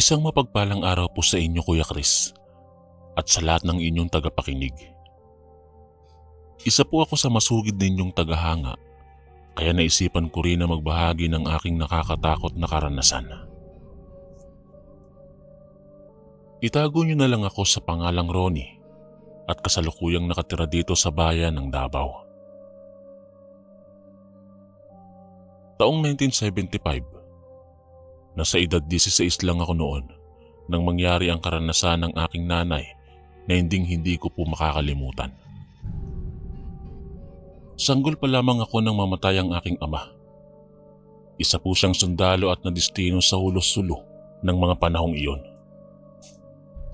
Isang mapagpalang araw po sa inyo, Kuya Chris, at sa lahat ng inyong tagapakinig. Isa po ako sa masugid ninyong tagahanga, kaya naisipan ko rin na magbahagi ng aking nakakatakot na karanasan. Itago niyo na lang ako sa pangalang Ronnie at kasalukuyang nakatira dito sa bayan ng Davao. Taong 1975, nasa edad 16 lang ako noon nang mangyari ang karanasan ng aking nanay na hindi ko po makakalimutan. Sanggol pa lamang ako nang mamatay ang aking ama. Isa po siyang sundalo at nadistino sa hulos-sulo ng mga panahong iyon.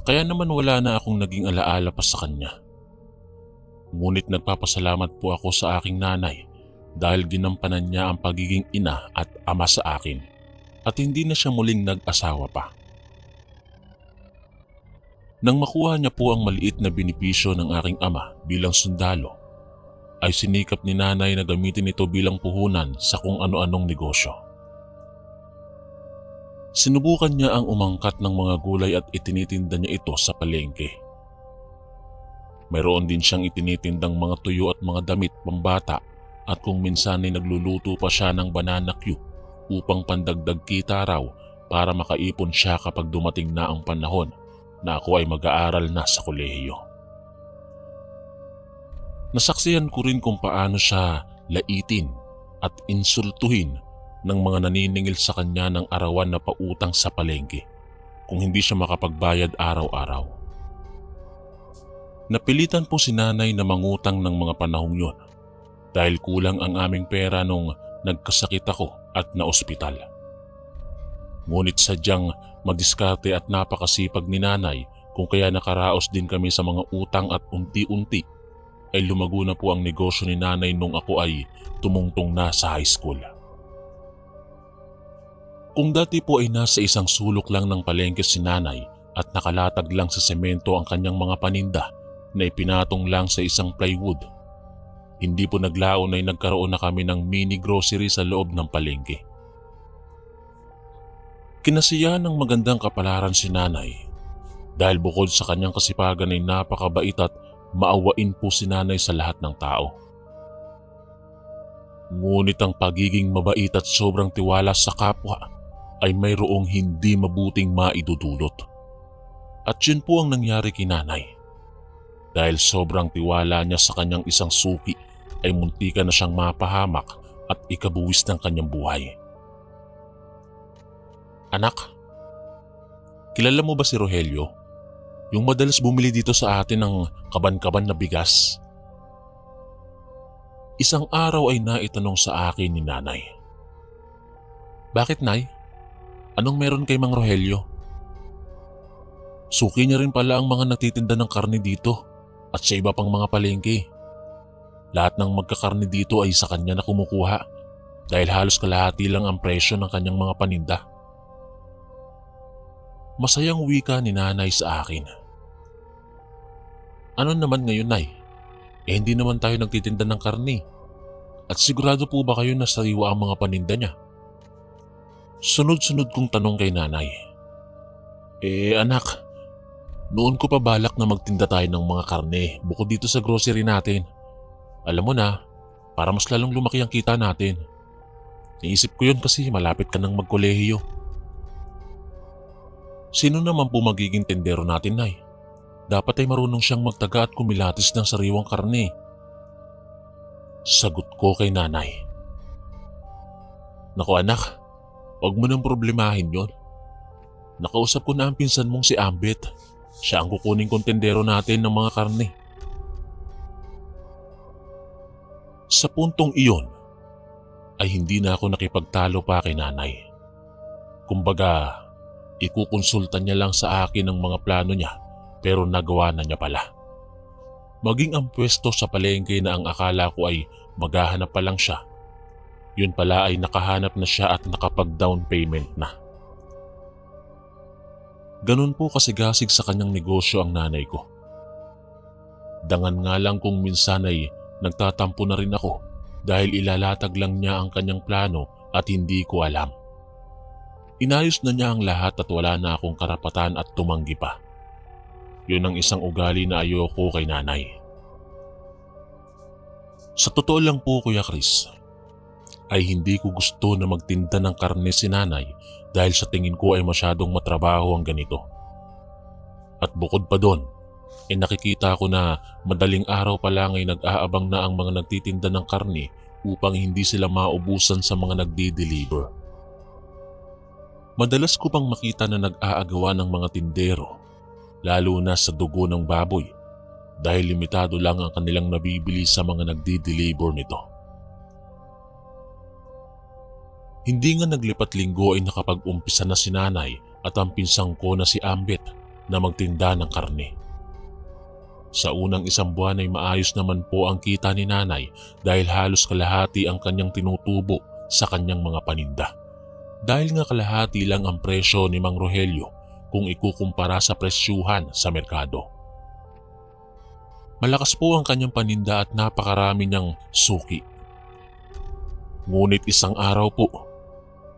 Kaya naman wala na akong naging alaala pa sa kanya. Ngunit nagpapasalamat po ako sa aking nanay dahil ginampanan niya ang pagiging ina at ama sa akin at hindi na siya muling nag-asawa pa. Nang makuha niya po ang maliit na benepisyo ng aking ama bilang sundalo, ay sinikap ni nanay na gamitin ito bilang puhunan sa kung ano-anong negosyo. Sinubukan niya ang umangkat ng mga gulay at itinitinda niya ito sa palengke. Mayroon din siyang itinitindang mga tuyo at mga damit pambata at kung minsan ay nagluluto pa siya ng banana cue upang pandagdag kita raw para makaipon siya kapag dumating na ang panahon na ako ay mag-aaral na sa kolehiyo. Nasaksihan ko rin kung paano siya laitin at insultuhin ng mga naniningil sa kanya ng arawan na pautang sa palengke kung hindi siya makapagbayad araw-araw. Napilitan po si nanay na mangutang ng mga panahong yun dahil kulang ang aming pera nung nagkasakit ako at naospital. Ngunit sadyang madiskarte at napakasipag ni nanay kung kaya nakaraos din kami sa mga utang at unti-unti ay lumago na po ang negosyo ni nanay nung ako ay tumungtong na sa high school. Kung dati po ay nasa isang sulok lang ng palengke si nanay at nakalatag lang sa semento ang kanyang mga paninda na ipinatong lang sa isang plywood, hindi po naglaon ay nagkaroon na kami ng mini grocery sa loob ng palengke. Kinasiyahan ng magandang kapalaran si nanay dahil bukod sa kanyang kasipagan ay napakabait at maawain po si nanay sa lahat ng tao. Ngunit ang pagiging mabait at sobrang tiwala sa kapwa ay mayroong hindi mabuting maidudulot. At yun po ang nangyari kay nanay. Dahil sobrang tiwala niya sa kanyang isang suki ay muntikan na siyang mapahamak at ikabuwis ng kanyang buhay. Anak, kilala mo ba si Rogelio? Yung madalas bumili dito sa atin ng kaban-kaban na bigas? Isang araw ay naitanong sa akin ni nanay. Bakit, nay? Anong meron kay Mang Rogelio? Suki niya rin pala ang mga nagtitinda ng karne dito at sa iba pang mga palengke. Lahat ng magkakarne dito ay sa kanya na kumukuha dahil halos kalahati lang ang presyo ng kanyang mga paninda. Masayang wika ni nanay sa akin. Ano naman ngayon, nay? Hindi naman tayo nagtitinda ng karne. At sigurado po ba kayo na sariwa ang mga paninda niya? Sunod-sunod kong tanong kay nanay. Anak, noon ko pa balak na magtinda tayo ng mga karne bukod dito sa grocery natin. Alam mo na, para mas lalong lumaki ang kita natin. Naisip ko yun kasi malapit ka nang magkolehiyo. Sino naman po magiging tendero natin, nay? Dapat ay marunong siyang magtaga at kumilatis ng sariwang karne. Sagot ko kay nanay. Naku anak, huwag mo nang problemahin yon. Nakausap ko na ang pinsan mong si Ambet. Siya ang kukunin kong tendero natin ng mga karne. Sa puntong iyon, ay hindi na ako nakipagtalo pa kay nanay. Kumbaga, ikukonsulta niya lang sa akin ang mga plano niya pero nagawa na niya pala. Maging ang pwesto sa palengke na ang akala ko ay maghahanap pa lang siya, yun pala ay nakahanap na siya at nakapag-down payment na. Ganun po kasigasig sa kanyang negosyo ang nanay ko. Dangan nga lang kung minsan ay nagtatampo na rin ako dahil ilalatag lang niya ang kanyang plano at hindi ko alam. Inayos na niya ang lahat at wala na akong karapatan at tumanggi pa. Yun ang isang ugali na ayoko kay nanay. Sa totoo lang po Kuya Chris, ay hindi ko gusto na magtinda ng karne si nanay dahil sa tingin ko ay masyadong matrabaho ang ganito. At bukod pa doon, nakikita ko na madaling araw pa lang ay nag-aabang na ang mga nagtitinda ng karne upang hindi sila maubusan sa mga nagdi-deliver. Madalas ko pang makita na nag-aagawa ng mga tindero, lalo na sa dugo ng baboy, dahil limitado lang ang kanilang nabibili sa mga nagdi-deliver nito. Hindi nga naglipat linggo ay nakapag-umpisa na si nanay at ang pinsang ko na si Ambet na magtinda ng karne. Sa unang isang buwan ay maayos naman po ang kita ni nanay dahil halos kalahati ang kanyang tinutubo sa kanyang mga paninda. Dahil nga kalahati lang ang presyo ni Mang Rogelio kung ikukumpara sa presyuhan sa merkado. Malakas po ang kanyang paninda at napakarami niyang suki. Ngunit isang araw po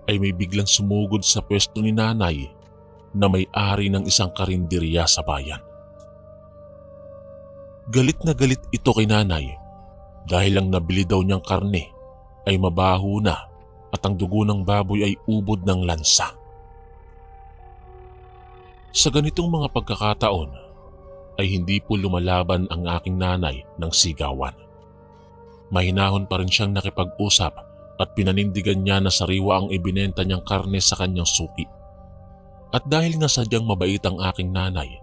ay may biglang sumugod sa pwesto ni nanay na may-ari ng isang karinderya sa bayan. Galit na galit ito kay nanay dahil ang nabili daw niyang karne ay mabaho na at ang dugo ng baboy ay ubod ng lansa. Sa ganitong mga pagkakataon ay hindi po lumalaban ang aking nanay ng sigawan. Mahinahon pa rin siyang nakipag-usap at pinanindigan niya na sariwa ang ibinenta niyang karne sa kanyang suki. At dahil nga sadyang mabait ang aking nanay,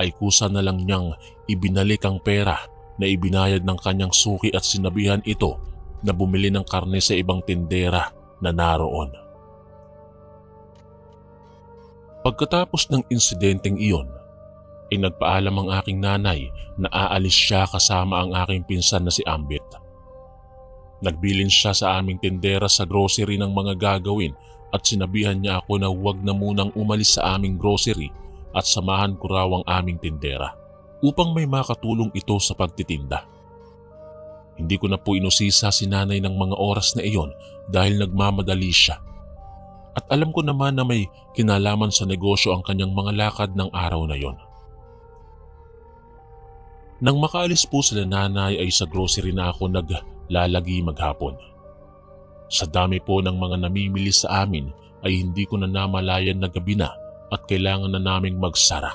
ay kusa na lang niyang ibinalik ang pera na ibinayad ng kanyang suki at sinabihan ito na bumili ng karne sa ibang tindera na naroon. Pagkatapos ng insidenteng iyon, ay nagpaalam ang aking nanay na aalis siya kasama ang aking pinsan na si Ambet. Nagbilin siya sa aming tindera sa grocery ng mga gagawin at sinabihan niya ako na huwag na munang umalis sa aming grocery at samahan ko raw ang aming tindera upang may makatulong ito sa pagtitinda. Hindi ko na po inusisa si nanay ng mga oras na iyon dahil nagmamadali siya. At alam ko naman na may kinalaman sa negosyo ang kanyang mga lakad ng araw na iyon. Nang makaalis po sila nanay ay sa grocery na ako naglalagi maghapon. Sa dami po ng mga namimili sa amin ay hindi ko na namalayan na gabi na at kailangan na naming magsara.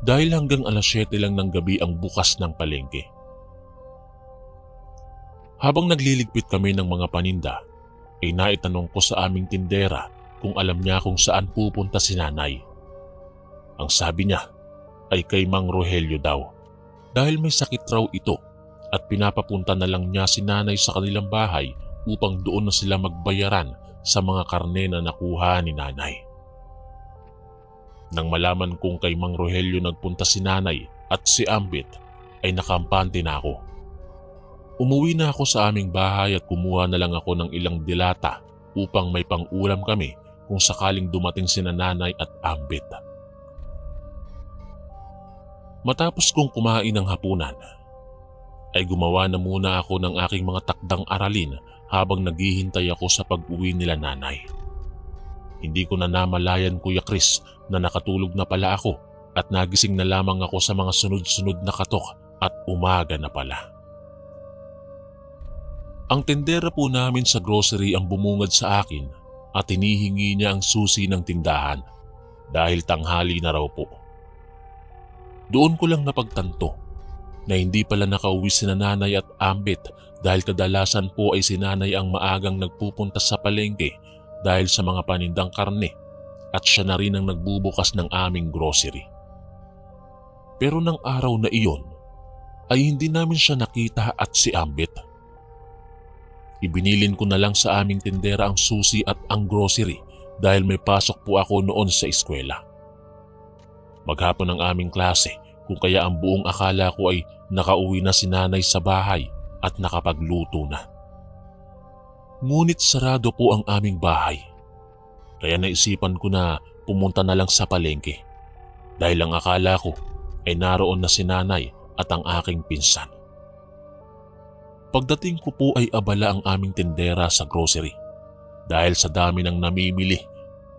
Dahil hanggang alas 7 lang ng gabi ang bukas ng palengke. Habang nagliligpit kami ng mga paninda, ay naitanong ko sa aming tindera kung alam niya kung saan pupunta si nanay. Ang sabi niya ay kay Mang Rogelio daw dahil may sakit raw ito at pinapapunta na lang niya si nanay sa kanilang bahay upang doon na sila magbayaran sa mga karne na nakuha ni nanay. Nang malaman kong kay Mang Rogelio nagpunta si nanay at si Ambet ay nakampante na ako. Umuwi na ako sa aming bahay at kumuha na lang ako ng ilang dilata upang may pang-ulam kami kung sakaling dumating sina nanay at Ambet. Matapos kong kumain ng hapunan, ay gumawa na muna ako ng aking mga takdang aralin habang naghihintay ako sa pag-uwi nila nanay. Hindi ko na namalayan Kuya Chris na nakatulog na pala ako at nagising na lamang ako sa mga sunod-sunod na katok at umaga na pala. Ang tendera po namin sa grocery ang bumungad sa akin at hinihingi niya ang susi ng tindahan dahil tanghali na raw po. Doon ko lang napagtanto na hindi pala nakauwi si nanay at Ambet dahil kadalasan po ay si nanay ang maagang nagpupunta sa palengke dahil sa mga panindang karne at siya na rin ang nagbubukas ng aming grocery. Pero nang araw na iyon ay hindi namin siya nakita at si Ambet. Ibinilin ko na lang sa aming tindera ang susi at ang grocery dahil may pasok po ako noon sa eskwela. Maghapon ang aming klase kung kaya ang buong akala ko ay nakauwi na si nanay sa bahay at nakapagluto na. Ngunit sarado po ang aming bahay. Kaya naisipan ko na pumunta na lang sa palengke dahil ang akala ko ay naroon na si nanay at ang aking pinsan. Pagdating ko po ay abala ang aming tindera sa grocery dahil sa dami ng namimili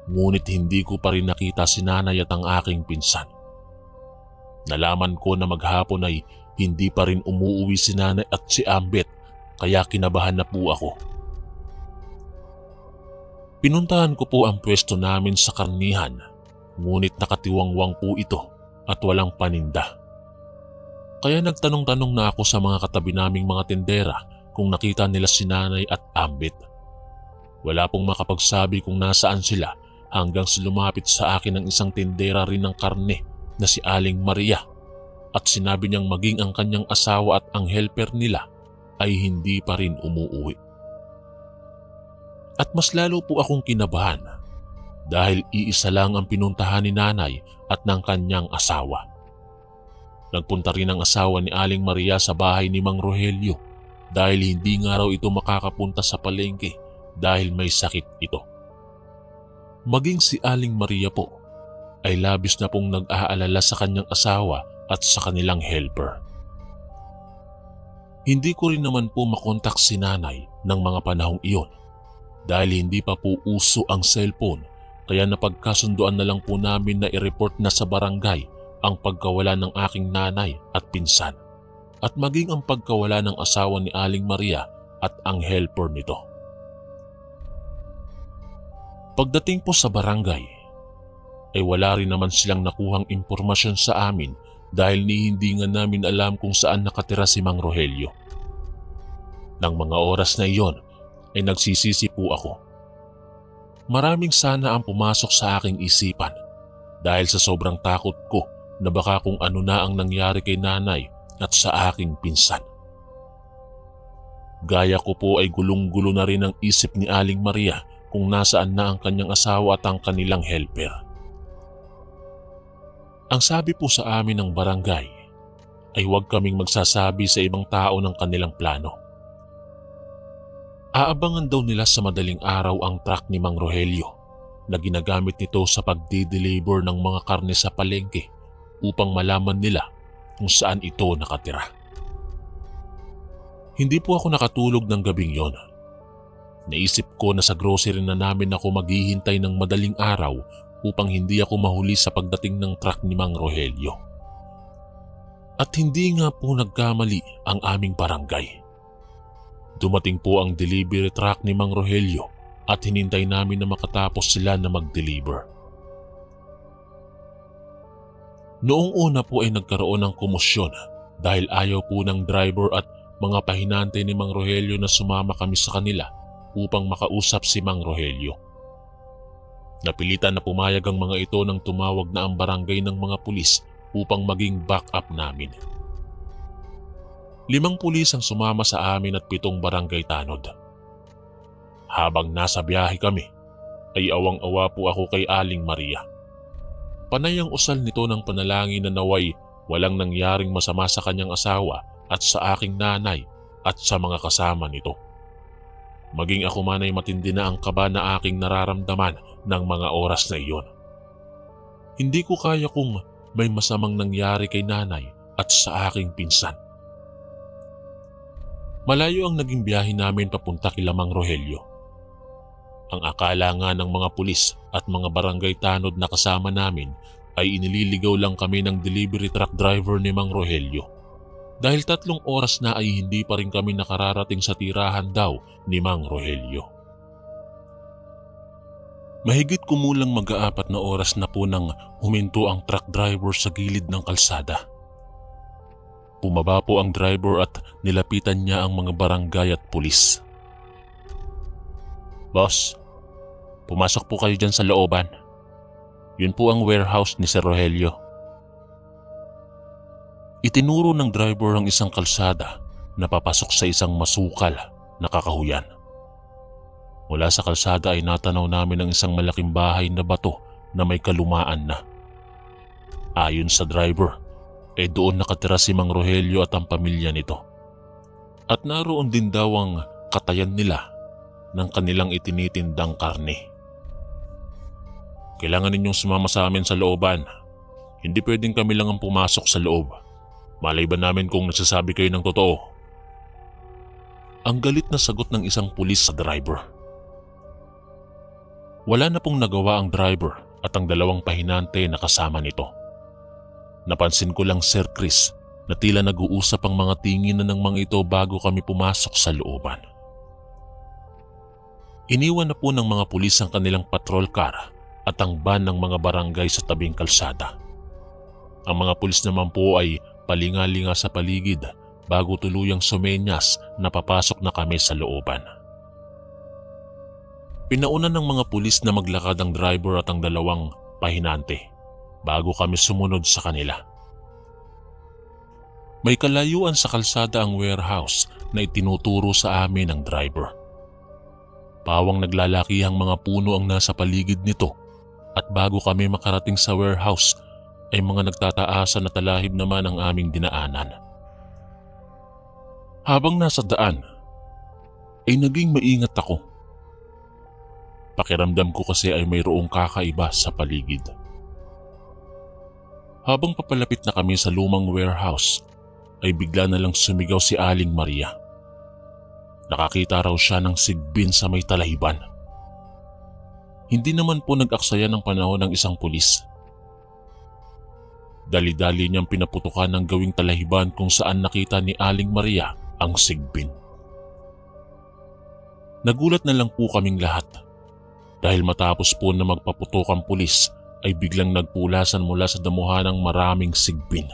ngunit hindi ko pa rin nakita si nanay at ang aking pinsan. Nalaman ko na maghapon ay hindi pa rin umuuwi si nanay at si Ambet, kaya kinabahan na po ako. Pinuntahan ko po ang pwesto namin sa karnihan, ngunit nakatiwangwang po ito at walang paninda. Kaya nagtanong-tanong na ako sa mga katabi naming mga tindera kung nakita nila si nanay at Ambet. Wala pong makapagsabi kung nasaan sila hanggang sa lumapit sa akin ang isang tindera rin ng karne na si Aling Maria at sinabi niyang maging ang kanyang asawa at ang helper nila ay hindi pa rin umuuwi. At mas lalo po akong kinabahan dahil iisa lang ang pinuntahan ni nanay at ng kanyang asawa. Nagpunta rin ang asawa ni Aling Maria sa bahay ni Mang Rogelio dahil hindi nga raw ito makakapunta sa palengke dahil may sakit ito. Maging si Aling Maria po ay labis na pong nag-aalala sa kanyang asawa at sa kanilang helper. Hindi ko rin naman po makontak si nanay ng mga panahong iyon dahil hindi pa po uso ang cellphone, kaya napagkasunduan na lang po namin na i-report na sa barangay ang pagkawala ng aking nanay at pinsan at maging ang pagkawala ng asawa ni Aling Maria at ang helper nito. Pagdating po sa barangay ay wala rin naman silang nakuhang impormasyon sa amin dahil hindi nga namin alam kung saan nakatira si Mang Rogelio. Nang mga oras na iyon ay nagsisisi po ako. Maraming sana ang pumasok sa aking isipan dahil sa sobrang takot ko na baka kung ano na ang nangyari kay nanay at sa aking pinsan. Gaya ko po ay gulong-gulo na rin ang isip ni Aling Maria kung nasaan na ang kanyang asawa at ang kanilang helper. Ang sabi po sa amin ng barangay ay huwag kaming magsasabi sa ibang tao ng kanilang plano. Aabangan daw nila sa madaling araw ang truck ni Mang Rogelio na ginagamit nito sa pagdi-deliver ng mga karne sa palengke upang malaman nila kung saan ito nakatira. Hindi po ako nakatulog ng gabing yon. Naisip ko na sa grocery na namin ako maghihintay ng madaling araw upang hindi ako mahuli sa pagdating ng truck ni Mang Rogelio. At hindi nga po nagkamali ang aming barangay. Dumating po ang delivery truck ni Mang Rogelio at hinintay namin na makatapos sila na mag-deliver. Noong una po ay nagkaroon ng komosyon dahil ayaw po ng driver at mga pahinante ni Mang Rogelio na sumama kami sa kanila upang makausap si Mang Rogelio. Napilitan na pumayag ang mga ito nang tumawag na ang barangay ng mga pulis upang maging backup namin. 5 pulis ang sumama sa amin at 7 barangay tanod. Habang nasa biyahe kami, ay awang-awa po ako kay Aling Maria. Panay ang usal nito ng panalangin na naway walang nangyaring masama sa kanyang asawa at sa aking nanay at sa mga kasama nito. Maging ako man ay matindi na ang kaba na aking nararamdaman ng mga oras na iyon. Hindi ko kaya kung may masamang nangyari kay nanay at sa aking pinsan. Malayo ang naging biyahe namin papunta kila Mang Rogelio. Ang akala nga ng mga pulis at mga barangay tanod na kasama namin ay inililigaw lang kami ng delivery truck driver ni Mang Rogelio. Dahil 3 oras na ay hindi pa rin kami nakararating sa tirahan daw ni Mang Rogelio. Mahigit kumulang mag-4 na oras na po nang huminto ang truck driver sa gilid ng kalsada. Bumaba po ang driver at nilapitan niya ang mga barangay at pulis. "Boss, pumasok po kayo dyan sa looban. Yun po ang warehouse ni Sir Rogelio." Itinuro ng driver ang isang kalsada na papasok sa isang masukal na kakahuyan. Mula sa kalsada ay natanaw namin ang isang malaking bahay na bato na may kalumaan na. Ayon sa driver, ay doon nakatira si Mang Rogelio at ang pamilya nito. At naroon din daw ang katayan nila ng kanilang itinitindang karne. "Kailangan ninyong sumama sa amin sa looban. Hindi pwedeng kami lang ang pumasok sa loob. Malay ba namin kung nagsasabi kayo ng totoo?" Ang galit na sagot ng isang pulis sa driver. Wala na pong nagawa ang driver at ang dalawang pahinante na kasama nito. Napansin ko lang, Sir Chris, na tila nag-uusap ang mga tinginan ng mga ito bago kami pumasok sa looban. Iniwan na po ng mga pulis ang kanilang patrol car at ang van ng mga barangay sa tabing kalsada. Ang mga pulis naman po ay palinga-linga sa paligid bago tuluyang sumenyas na papasok na kami sa looban. Pinauna ng mga pulis na maglakad ang driver at ang dalawang pahinante bago kami sumunod sa kanila. May kalayuan sa kalsada ang warehouse na itinuturo sa amin ng driver. Pawang naglalakihang mga puno ang nasa paligid nito at bago kami makarating sa warehouse ay mga nagtataasan na talahib naman ang aming dinaanan. Habang nasa daan ay naging maingat ako. Pakiramdam ko kasi ay mayroong kakaiba sa paligid. Habang papalapit na kami sa lumang warehouse ay bigla na lang sumigaw si Aling Maria. Nakakita raw siya ng sigbin sa may talahiban. Hindi naman po nag-aksaya ng panahon ng isang pulis. Dali-dali niyang pinaputukan ng gawing talahiban kung saan nakita ni Aling Maria ang sigbin. Nagulat na lang po kaming lahat dahil matapos po na magpaputok ang pulis ay biglang nagpulasan mula sa damuhanang maraming sigbin.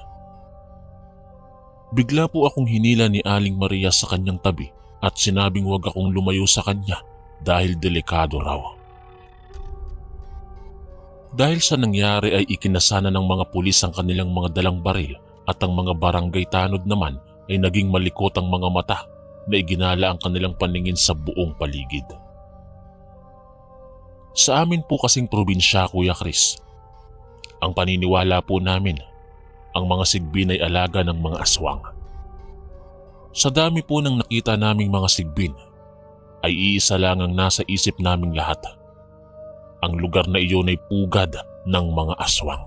Bigla po akong hinila ni Aling Maria sa kanyang tabi at sinabing huwag akong lumayo sa kanya dahil delikado raw. Dahil sa nangyari ay ikinasana ng mga pulis ang kanilang mga dalang baril at ang mga barangay tanod naman ay naging malikot ang mga mata na iginala ang kanilang paningin sa buong paligid. Sa amin po kasing probinsya, Kuya Chris, ang paniniwala po namin, ang mga sigbin ay alaga ng mga aswang. Sa dami po ng nakita naming mga sigbin, ay iisa lang ang nasa isip naming lahat. Ang lugar na iyon ay pugad ng mga aswang.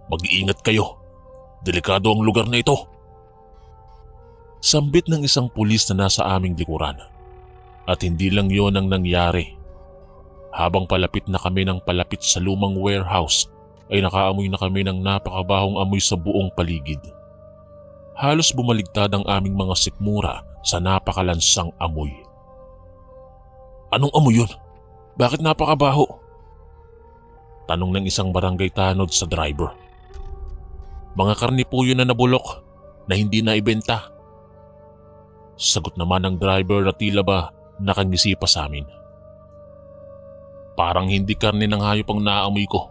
Mag-iingat kayo, delikado ang lugar na ito. Sambit ng isang pulis na nasa aming likuran. At hindi lang yon ang nangyari. Habang palapit na kami ng palapit sa lumang warehouse, ay nakaamoy na kami ng napakabahong amoy sa buong paligid. Halos bumaligtad ang aming mga sikmura sa napakalansang amoy. Anong amoy yun? Bakit napakabaho? Tanong ng isang barangay tanod sa driver. Mga karne po yun na nabulok na hindi na ibenta. Sagot naman ng driver na tila ba nakangisi pa sa amin. Parang hindi karne ng hayop ang naamoy ko.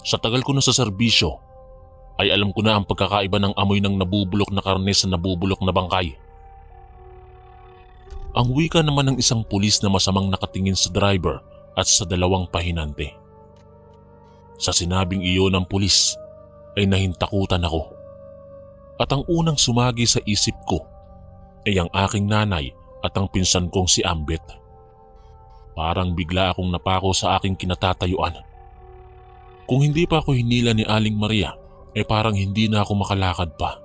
Sa tagal ko na sa serbisyo, ay alam ko na ang pagkakaiba ng amoy ng nabubulok na karne sa nabubulok na bangkay. Ang wika naman ng isang pulis na masamang nakatingin sa driver at sa dalawang pahinante. Sa sinabing iyon ng pulis, ay nahintakutan ako. At ang unang sumagi sa isip ko ay ang aking nanay at ang pinsan kong si Ambet. Parang bigla akong napako sa aking kinatatayuan. Kung hindi pa ako hinila ni Aling Maria, parang hindi na ako makalakad pa.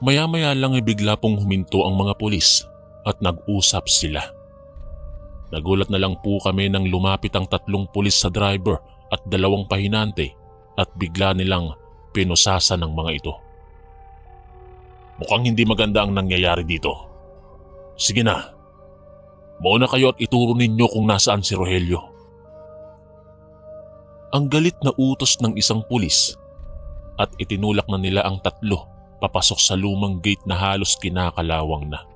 Maya-maya lang bigla pong huminto ang mga pulis at nag-usap sila. Nagulat na lang po kami nang lumapit ang 3 pulis sa driver at 2 pahinante at bigla nilang pinusasan ng mga ito. Mukhang hindi maganda ang nangyayari dito. Sige na, mauna kayo at ituro ninyo kung nasaan si Rogelio. Ang galit na utos ng isang pulis at itinulak na nila ang 3 papasok sa lumang gate na halos kinakalawang na.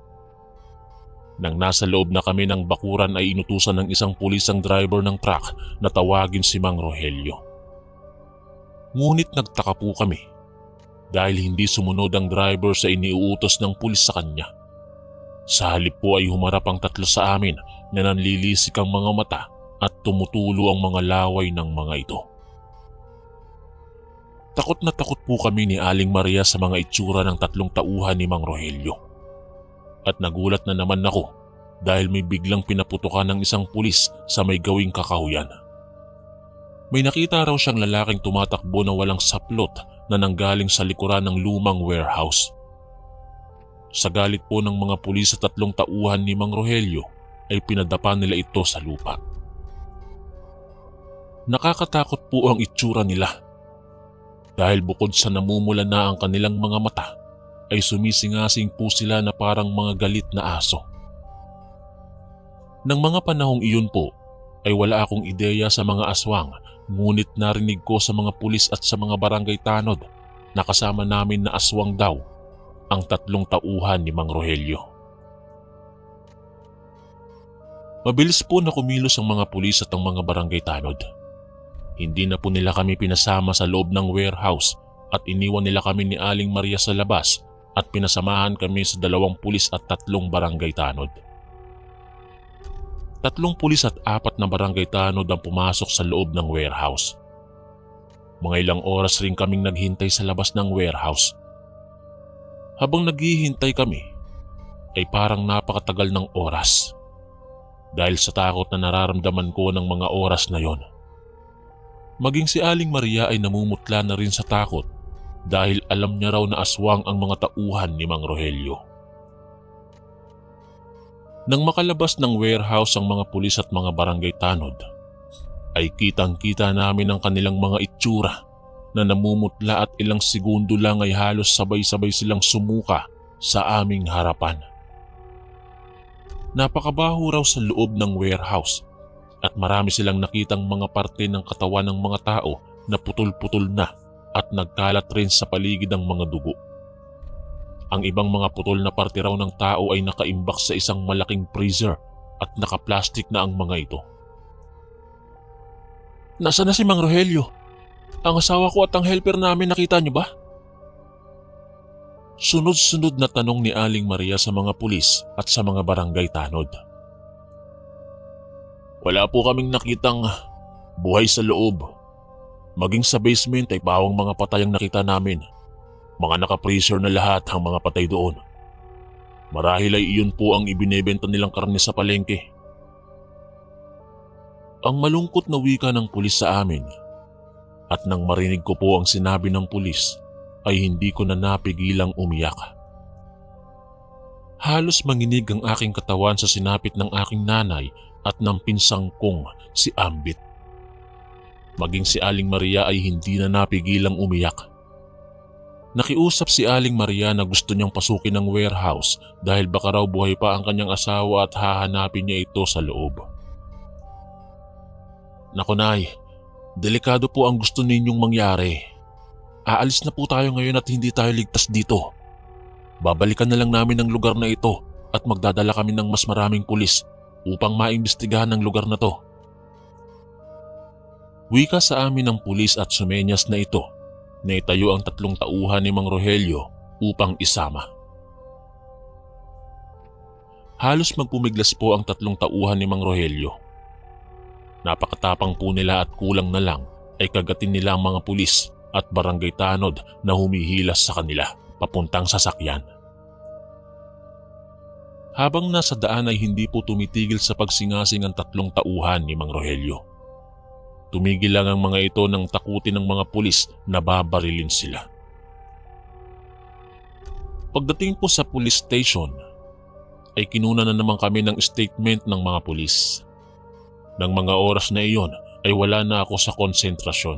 Nang nasa loob na kami ng bakuran ay inutusan ng isang pulis ang driver ng truck na tawagin si Mang Rogelio. Ngunit nagtaka po kami dahil hindi sumunod ang driver sa iniuutos ng pulis sa kanya. Sa halip po ay humarap ang 3 sa amin na nanlilisik ang mga mata at tumutulo ang mga laway ng mga ito. Takot na takot po kami ni Aling Maria sa mga itsura ng 3 tauhan ni Mang Rogelio. At nagulat na naman ako dahil may biglang pinaputukan ng isang pulis sa may gawing kakahuyan. May nakita raw siyang lalaking tumatakbo na walang saplot na nanggaling sa likuran ng lumang warehouse. Sa galit po ng mga pulis sa 3 tauhan ni Mang Rogelio ay pinadapa nila ito sa lupa. Nakakatakot po ang itsura nila dahil bukod sa namumula na ang kanilang mga mata ay sumisingasing po sila na parang mga galit na aso. Nang mga panahong iyon po ay wala akong ideya sa mga aswang, ngunit narinig ko sa mga pulis at sa mga barangay tanod na kasama namin na aswang daw ang 3 tauhan ni Mang Rogelio. Mabilis po na kumilos ang mga pulis at ang mga barangay tanod. Hindi na po nila kami pinasama sa loob ng warehouse at iniwan nila kami ni Aling Maria sa labas at pinasamahan kami sa 2 pulis at 3 barangay tanod. 3 pulis at 4 na barangay tanod ang pumasok sa loob ng warehouse. Mga ilang oras rin kaming naghintay sa labas ng warehouse. Habang naghihintay kami, ay parang napakatagal ng oras. Dahil sa takot na nararamdaman ko ng mga oras na yon. Maging si Aling Maria ay namumutla na rin sa takot dahil alam niya raw na aswang ang mga tauhan ni Mang Rogelio. Nang makalabas ng warehouse ang mga pulis at mga barangay tanod, ay kitang-kita namin ang kanilang mga itsura na namumutla at ilang segundo lang ay halos sabay-sabay silang sumuka sa aming harapan. Napakabaho raw sa loob ng warehouse at marami silang nakitang mga parte ng katawan ng mga tao na putol-putol na at nagkalat rin sa paligid ang mga dugo. Ang ibang mga putol na parte raw ng tao ay nakaimbak sa isang malaking freezer at nakaplastik na ang mga ito. "Nasaan na si Mang Rogelio? Ang asawa ko at ang helper namin, nakita niyo ba?" Sunod-sunod na tanong ni Aling Maria sa mga pulis at sa mga barangay tanod. "Wala po kaming nakitang buhay sa loob. Maging sa basement ay pawang mga patay ang nakita namin. Mga naka-freezer na lahat ang mga patay doon. Marahil ay iyon po ang ibinebenta nilang karne sa palengke." Ang malungkot na wika ng pulis sa amin, at nang marinig ko po ang sinabi ng pulis ay hindi ko na napigilang umiyak. Halos manginig ang aking katawan sa sinapit ng aking nanay at ng pinsang kong si Ambit. Maging si Aling Maria ay hindi na napigilang umiyak. Nakiusap si Aling Maria na gusto niyang pasukin ang warehouse dahil baka raw buhay pa ang kanyang asawa at hahanapin niya ito sa loob. "Naku Nay, delikado po ang gusto ninyong mangyari. Aalis na po tayo ngayon at hindi tayo ligtas dito. Babalikan na lang namin ang lugar na ito at magdadala kami ng mas maraming pulis upang maimbestigahan ang lugar na to." Wika sa amin ng pulis at sumenyas na ito na itayo ang 3 tauhan ni Mang Rogelio upang isama. Halos magpumiglas po ang 3 tauhan ni Mang Rogelio. Napakatapang po nila at kulang na lang ay kagatin nila ang mga pulis at barangay tanod na humihilas sa kanila papuntang sasakyan. Habang nasa daan ay hindi po tumitigil sa pagsingasing ang 3 tauhan ni Mang Rogelio. Tumigil lang ang mga ito nang takutin ng mga pulis na babarilin sila. Pagdating po sa police station, ay kinuna na naman kami ng statement ng mga pulis. Nang mga oras na iyon ay wala na ako sa konsentrasyon.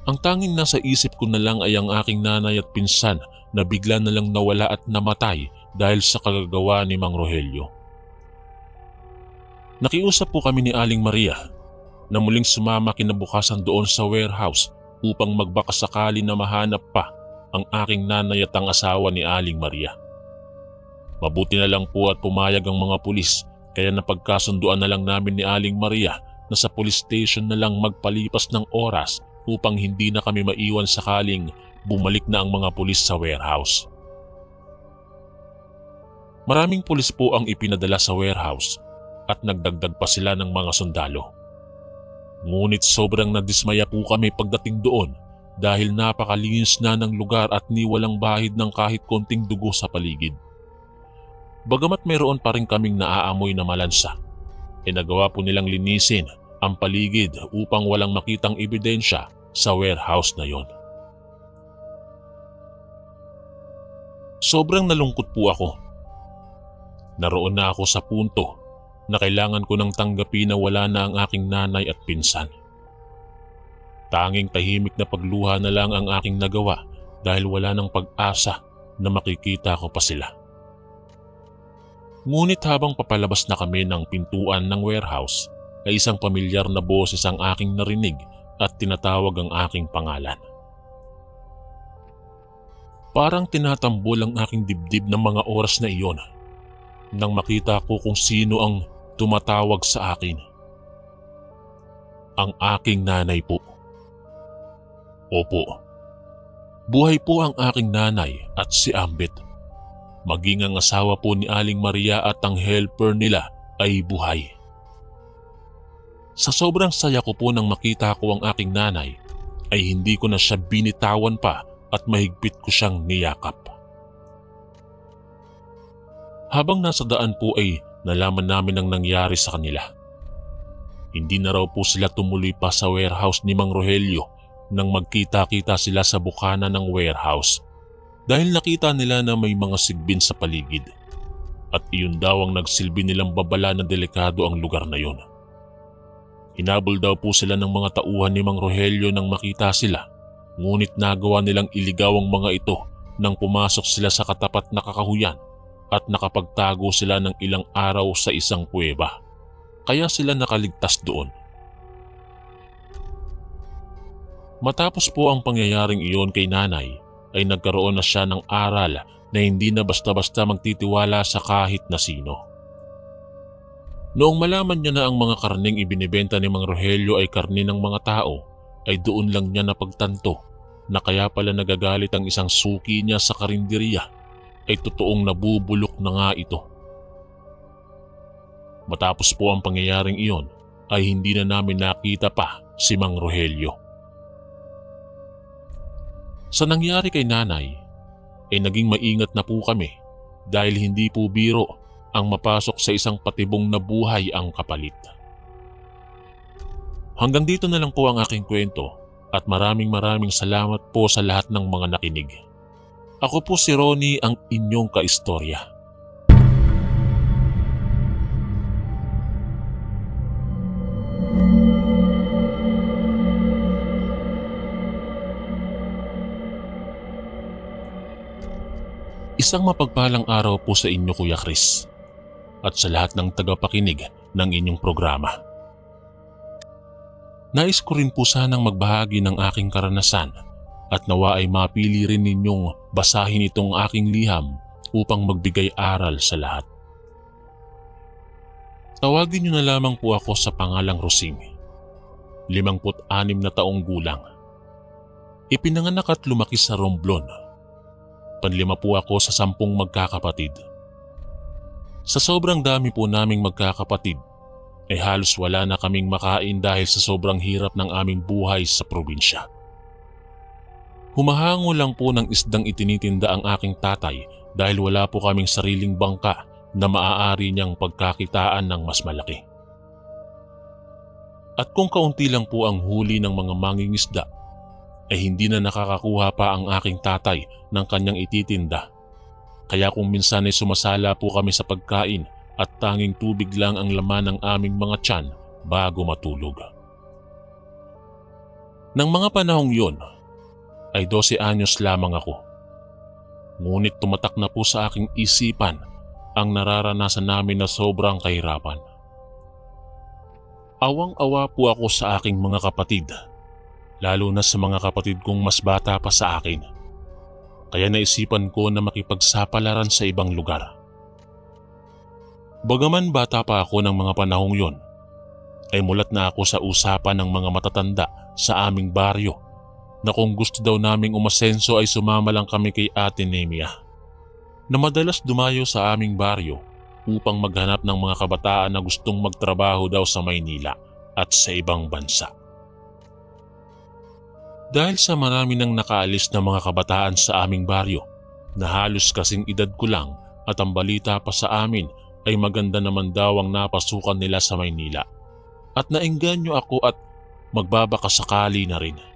Ang tanging nasa isip ko na lang ay ang aking nanay at pinsan na bigla na lang nawala at namatay dahil sa kagagawa ni Mang Rogelio. Nakiusap po kami ni Aling Maria na muling sumama kinabukasan doon sa warehouse upang magbakasakali na mahanap pa ang aking nanay at ang asawa ni Aling Maria. Mabuti na lang po at pumayag ang mga pulis kaya napagkasunduan na lang namin ni Aling Maria na sa police station na lang magpalipas ng oras upang hindi na kami maiwan sakaling bumalik na ang mga pulis sa warehouse. Maraming pulis po ang ipinadala sa warehouse at nagdagdag pa sila ng mga sundalo. Ngunit sobrang nadismaya po kami pagdating doon dahil napakalinis na ng lugar at ni walang bahid ng kahit konting dugo sa paligid. Bagamat mayroon pa rin kaming naaamoy na malansa, nagawa po nilang linisin ang paligid upang walang makitang ebidensya sa warehouse na yon. Sobrang nalungkot po ako Naroon na ako sa punto na kailangan ko nang tanggapin na wala na ang aking nanay at pinsan. Tanging tahimik na pagluha na lang ang aking nagawa dahil wala nang pag-asa na makikita ko pa sila. Ngunit habang papalabas na kami ng pintuan ng warehouse, ay isang pamilyar na boses ang aking narinig at tinatawag ang aking pangalan. Parang tinatambol ang aking dibdib ng mga oras na iyon nang makita ko kung sino ang tumatawag sa akin. Ang aking nanay po. Opo, buhay po ang aking nanay at si Ambet. Maging ang asawa po ni Aling Maria at ang helper nila ay buhay. Sa sobrang saya ko po nang makita ko ang aking nanay, ay hindi ko na siya binitawan pa at mahigpit ko siyang niyakap. Habang nasa daan po ay nalaman namin ang nangyari sa kanila. Hindi na raw po sila tumuloy pa sa warehouse ni Mang Rogelio nang magkita-kita sila sa bukana ng warehouse dahil nakita nila na may mga sigbin sa paligid at iyon daw ang nagsilbi nilang babala na delikado ang lugar na yun. Hinabol daw po sila ng mga tauhan ni Mang Rogelio nang makita sila, ngunit nagawa nilang iligaw ang mga ito nang pumasok sila sa katapat na kakahuyan at nakapagtago sila ng ilang araw sa isang kuweba, kaya sila nakaligtas doon. Matapos po ang pangyayaring iyon kay nanay, ay nagkaroon na siya ng aral na hindi na basta-basta magtitiwala sa kahit na sino. Noong malaman niya na ang mga karneng ibinibenta ni Mang Rogelio ay karne ng mga tao, ay doon lang niya napagtanto na kaya pala nagagalit ang isang suki niya sa karinderiya ay totoong nabubulok na nga ito. Matapos po ang pangyayaring iyon ay hindi na namin nakita pa si Mang Rogelio. Sa nangyari kay nanay ay naging maingat na po kami dahil hindi po biro ang mapasok sa isang patibong na buhay ang kapalit. Hanggang dito na lang po ang aking kwento at maraming salamat po sa lahat ng mga nakinig. Ako po si Ronnie, ang inyong kaistorya. Isang mapagpalang araw po sa inyo, Kuya Chris, at sa lahat ng tagapakinig ng inyong programa. Nais ko rin po sanang magbahagi ng aking karanasan at nawa ay mapili rin ninyong basahin itong aking liham upang magbigay aral sa lahat. Tawagin niyo na lamang po ako sa pangalang Rosing, 56 na taong gulang. Ipinanganak at lumaki sa Romblon. Panlima po ako sa 10 magkakapatid. Sa sobrang dami po naming magkakapatid, ay halos wala na kaming makain dahil sa sobrang hirap ng aming buhay sa probinsya. Humahango lang po ng isdang itinitinda ang aking tatay dahil wala po kaming sariling bangka na maaari niyang pagkakitaan ng mas malaki. At kung kaunti lang po ang huli ng mga mangingisda, ay hindi na nakakakuha pa ang aking tatay ng kanyang ititinda. Kaya kung minsan ay sumasala po kami sa pagkain at tanging tubig lang ang laman ng aming mga tiyan bago matulog. Nang mga panahong yun, ay 12 anyos lamang ako. Ngunit tumatak na po sa aking isipan ang nararanasan namin na sobrang kahirapan. Awang-awa po ako sa aking mga kapatid, lalo na sa mga kapatid kong mas bata pa sa akin. Kaya naisipan ko na makipagsapalaran sa ibang lugar. Bagaman bata pa ako ng mga panahong yon, ay mulat na ako sa usapan ng mga matatanda sa aming baryo na kung gusto daw naming umasenso ay sumama lang kami kay Ate Nemia, na madalas dumayo sa aming baryo upang maghanap ng mga kabataan na gustong magtrabaho daw sa Maynila at sa ibang bansa. Dahil sa marami nang nakaalis na mga kabataan sa aming baryo na halos kasing edad ko lang at ang balita pa sa amin ay maganda naman daw ang napasukan nila sa Maynila at naengganyo ako at magbabakasakali na rin.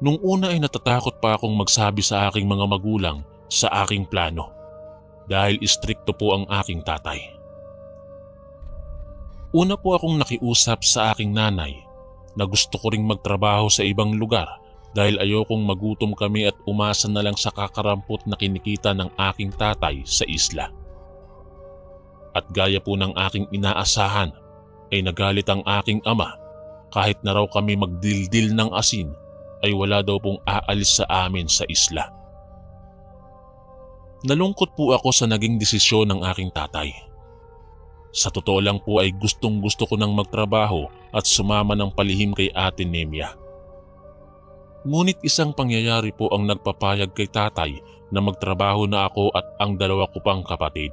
Nung una ay natatakot pa akong magsabi sa aking mga magulang sa aking plano dahil istrikto po ang aking tatay. Una po akong nakiusap sa aking nanay na gusto ko ring magtrabaho sa ibang lugar dahil ayokong magutom kami at umasa na lang sa kakarampot na kinikita ng aking tatay sa isla. At gaya po ng aking inaasahan ay nagalit ang aking ama kahit na raw kami magdildil ng asin ay wala daw pong aalis sa amin sa isla. Nalungkot po ako sa naging desisyon ng aking tatay. Sa totoo lang po ay gustong-gusto ko nang magtrabaho at sumama ng palihim kay Ate Nemia. Ngunit isang pangyayari po ang nagpapayag kay tatay na magtrabaho na ako at ang dalawa ko pang kapatid.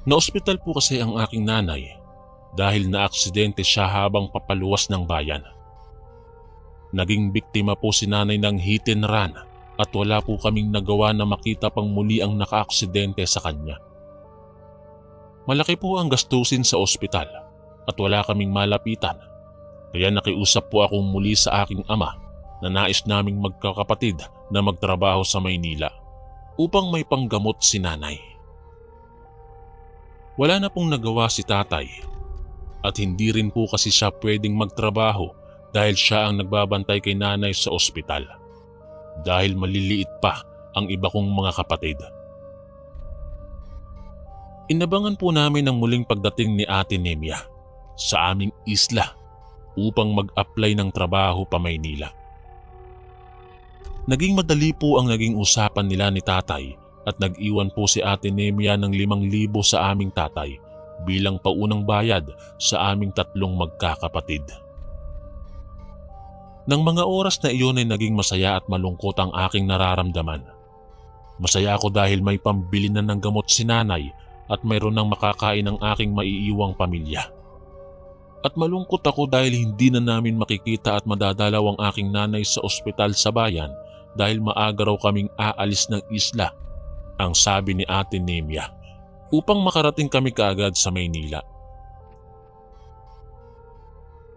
Na-ospital po kasi ang aking nanay dahil naaksidente siya habang papaluwas ng bayan. Naging biktima po si nanay ng hit and run at wala po kaming nagawa na makita pang muli ang nakaaksidente sa kanya. Malaki po ang gastusin sa ospital at wala kaming malapitan, kaya nakiusap po akong muli sa aking ama na nais naming magkakapatid na magtrabaho sa Maynila upang may panggamot si nanay. Wala na pong nagawa si tatay at hindi rin po kasi siya pwedeng magtrabaho dahil siya ang nagbabantay kay nanay sa ospital dahil maliliit pa ang iba kong mga kapatid. Inabangan po namin ang muling pagdating ni Ate Nemia sa aming isla upang mag-apply ng trabaho pa Maynila. Naging madali po ang naging usapan nila ni tatay at nag-iwan po si Ate Nemia ng 5,000 sa aming tatay bilang paunang bayad sa aming 3 magkakapatid. Nang mga oras na iyon ay naging masaya at malungkot ang aking nararamdaman. Masaya ako dahil may pambili na ng gamot si nanay at mayroon nang makakain ang aking maiiwang pamilya. At malungkot ako dahil hindi na namin makikita at madadalaw ang aking nanay sa ospital sa bayan dahil maaga raw kaming aalis ng isla, ang sabi ni Ate Nemia, upang makarating kami kaagad sa Maynila.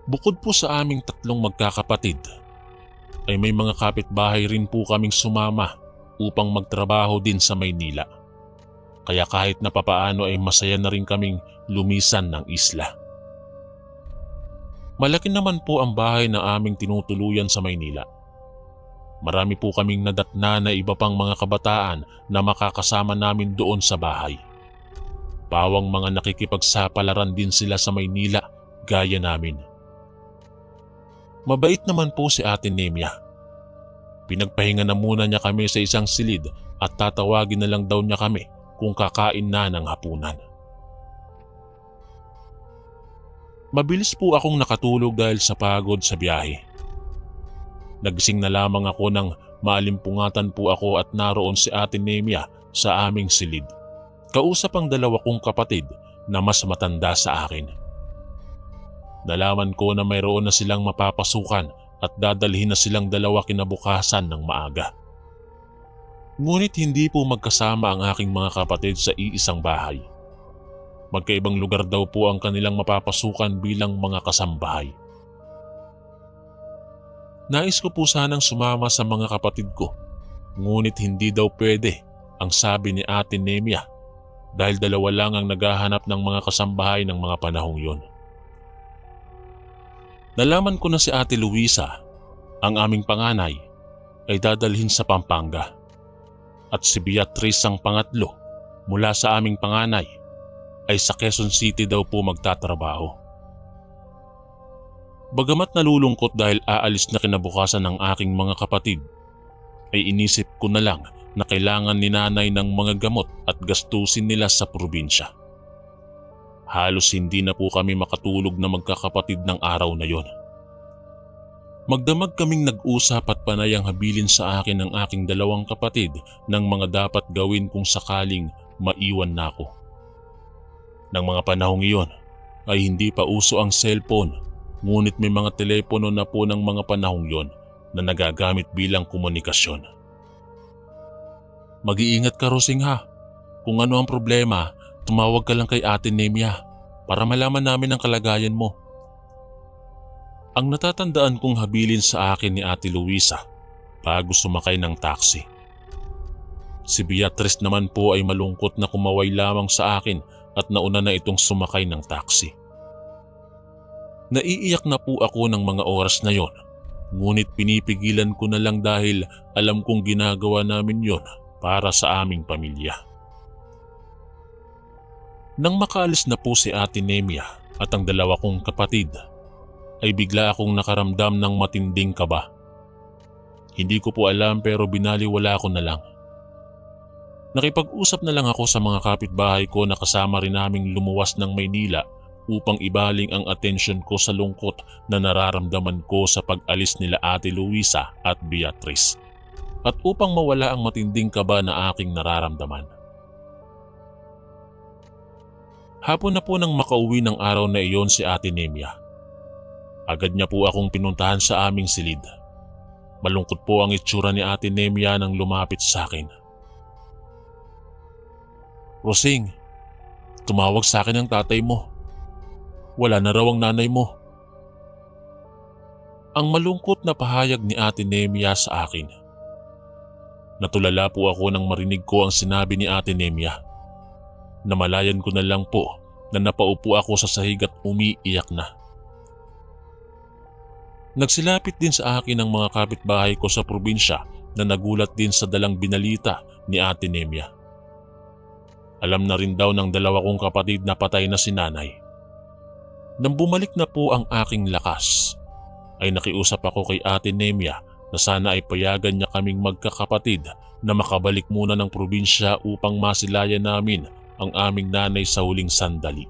Bukod po sa aming 3 magkakapatid, ay may mga kapitbahay rin po kaming sumama upang magtrabaho din sa Maynila. Kaya kahit na papaano ay masaya na rin kaming lumisan ng isla. Malaki naman po ang bahay na aming tinutuluyan sa Maynila. Marami po kaming nadatna na iba pang mga kabataan na makakasama namin doon sa bahay. Pawang mga nakikipagsapalaran din sila sa Maynila gaya namin. Mabait naman po si Ate Nemia. Pinagpahinga na muna niya kami sa isang silid at tatawagin na lang daw niya kami kung kakain na ng hapunan. Mabilis po akong nakatulog dahil sa pagod sa biyahe. Nagising na lamang ako nang maalimpungatan po ako at naroon si Ate Nemia sa aming silid. Kausap ang 2 kong kapatid na mas matanda sa akin. Nalaman ko na mayroon na silang mapapasukan at dadalhin na silang 2 kinabukasan ng maaga. Ngunit hindi po magkasama ang aking mga kapatid sa iisang bahay. Magkaibang lugar daw po ang kanilang mapapasukan bilang mga kasambahay. Nais ko po sanang sumama sa mga kapatid ko, ngunit hindi daw pwede ang sabi ni Ate Nemia dahil 2 lang ang naghahanap ng mga kasambahay ng mga panahong yon. Nalaman ko na si Ate Luisa, ang aming panganay, ay dadalhin sa Pampanga at si Beatrice ang pangatlo mula sa aming panganay ay sa Quezon City daw po magtatrabaho. Bagamat nalulungkot dahil aalis na kinabukasan ng aking mga kapatid, ay inisip ko na lang na kailangan ni nanay ng mga gamot at gastusin nila sa probinsya. Halos hindi na po kami makatulog na magkakapatid ng araw na yon. Magdamag kaming nag-usap at panayang habilin sa akin ng aking 2 kapatid ng mga dapat gawin kung sakaling maiwan na ako. Nang mga panahong iyon ay hindi pa uso ang cellphone, ngunit may mga telepono na po ng mga panahong yon na nagagamit bilang komunikasyon. Mag-iingat ka, Rosing, ha. Kung ano ang problema, tumawag ka lang kay Ate Nemia para malaman namin ang kalagayan mo. Ang natatandaan kong habilin sa akin ni Ate Luisa bago sumakay ng taxi. Si Beatrice naman po ay malungkot na kumaway lamang sa akin at nauna na itong sumakay ng taxi. Naiiyak na po ako ng mga oras na yon, ngunit pinipigilan ko na lang dahil alam kong ginagawa namin yon para sa aming pamilya. Nang makaalis na po si Ate Nemia at ang dalawa kong kapatid, ay bigla akong nakaramdam ng matinding kaba. Hindi ko po alam pero binaliwala ko na lang. Nakipag-usap na lang ako sa mga kapitbahay ko na kasama rin naming lumuwas ng Maynila upang ibaling ang atensyon ko sa lungkot na nararamdaman ko sa pag-alis nila Ate Luisa at Beatrice at upang mawala ang matinding kaba na aking nararamdaman. Hapon na po nang makauwi ng araw na iyon si Ate Nemia. Agad niya po akong pinuntahan sa aming silid. Malungkot po ang itsura ni Ate Nemia nang lumapit sa akin. "Rosing, tumawag sa akin ang tatay mo. Wala na raw ang nanay mo." Ang malungkot na pahayag ni Ate Nemia sa akin. Natulala po ako nang marinig ko ang sinabi ni Ate Nemia. Namalayan ko na lang po na napaupo ako sa sahig at umiiyak na. Nagsilapit din sa akin ang mga kapitbahay ko sa probinsya na nagulat din sa dalang binalita ni Ate Nemia. Alam na rin daw ng dalawa kong kapatid na patay na si nanay. Nang bumalik na po ang aking lakas, ay nakiusap ako kay Ate Nemia na sana ay payagan niya kaming magkakapatid na makabalik muna ng probinsya upang masilayan namin ang aming nanay sa huling sandali.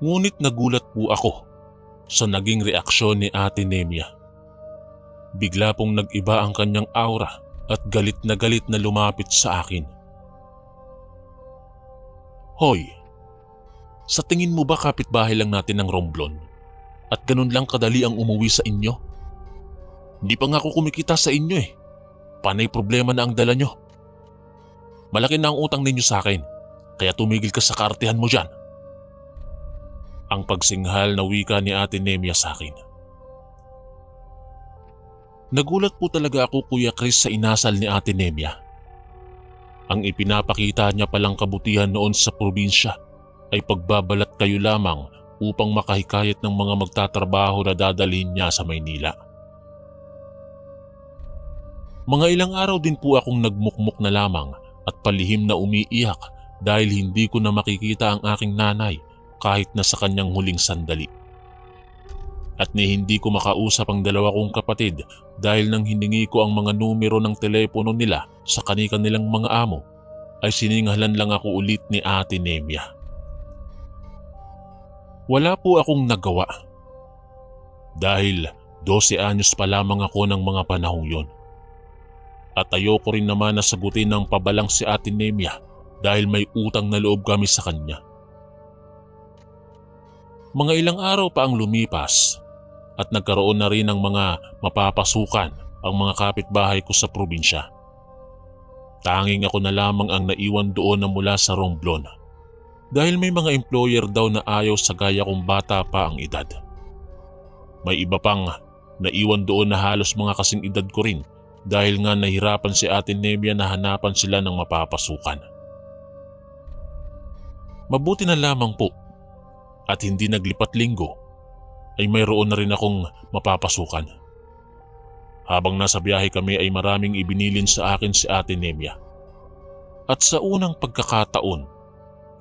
Ngunit nagulat po ako sa naging reaksyon ni Ate Nemia. Bigla pong nag-iba ang kanyang aura at galit na lumapit sa akin. "Hoy, sa tingin mo ba kapitbahay lang natin ng Romblon at ganun lang kadali ang umuwi sa inyo? Hindi pa nga ako kumikita sa inyo eh. Panay problema na ang dala nyo. Malaki na ang utang ninyo sa akin, kaya tumigil ka sa kaartehan mo dyan." Ang pagsinghal na wika ni Ate Nemia sa akin. Nagulat po talaga ako, Kuya Chris, sa inasal ni Ate Nemia. Ang ipinapakita niya palang kabutihan noon sa probinsya ay pagbabalat kayo lamang upang makahikayat ng mga magtatrabaho na dadalhin niya sa Maynila. Mga ilang araw din po akong nagmukmuk na lamang at palihim na umiiyak dahil hindi ko na makikita ang aking nanay kahit na sa kanyang huling sandali. At ni hindi ko makausap ang dalawa kong kapatid dahil nang hiningi ko ang mga numero ng telepono nila sa kanilang mga amo, ay sininghalan lang ako ulit ni Ate Nemia. Wala po akong nagawa dahil 12 anyos pa lamang ako ng mga panahong yon. At ayoko rin naman na sagutin ng pabalang si Ate Nemia dahil may utang na loob kami sa kanya. Mga ilang araw pa ang lumipas at nagkaroon na rin ng mga mapapasukan ang mga kapitbahay ko sa probinsya. Tanging ako na lamang ang naiwan doon na mula sa Romblon dahil may mga employer daw na ayaw sa gaya kong bata pa ang edad. May iba pang naiwan doon na halos mga kasing edad ko rin dahil nga nahirapan si Ate Nemia na hanapan sila ng mapapasukan. Mabuti na lamang po at hindi naglipat linggo ay mayroon na rin akong mapapasukan. Habang nasa biyahe kami ay maraming ibinilin sa akin si Ate Nemia. At sa unang pagkakataon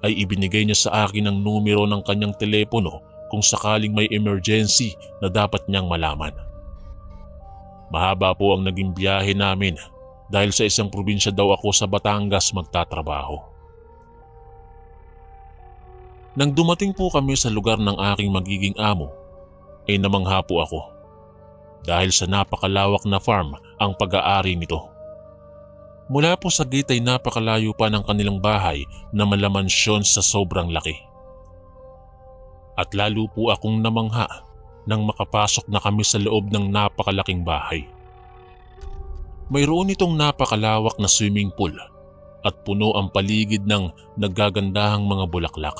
ay ibinigay niya sa akin ang numero ng kanyang telepono kung sakaling may emergency na dapat niyang malaman. Mahaba po ang naging biyahe namin dahil sa isang probinsya daw ako sa Batangas magtatrabaho. Nang dumating po kami sa lugar ng aking magiging amo, ay namangha po ako dahil sa napakalawak na farm ang pag-aari nito. Mula po sa gate ay napakalayo pa ng kanilang bahay na malamansyon sa sobrang laki. At lalo po akong namangha nang makapasok na kami sa loob ng napakalaking bahay. Mayroon itong napakalawak na swimming pool at puno ang paligid ng naggagandahang mga bulaklak.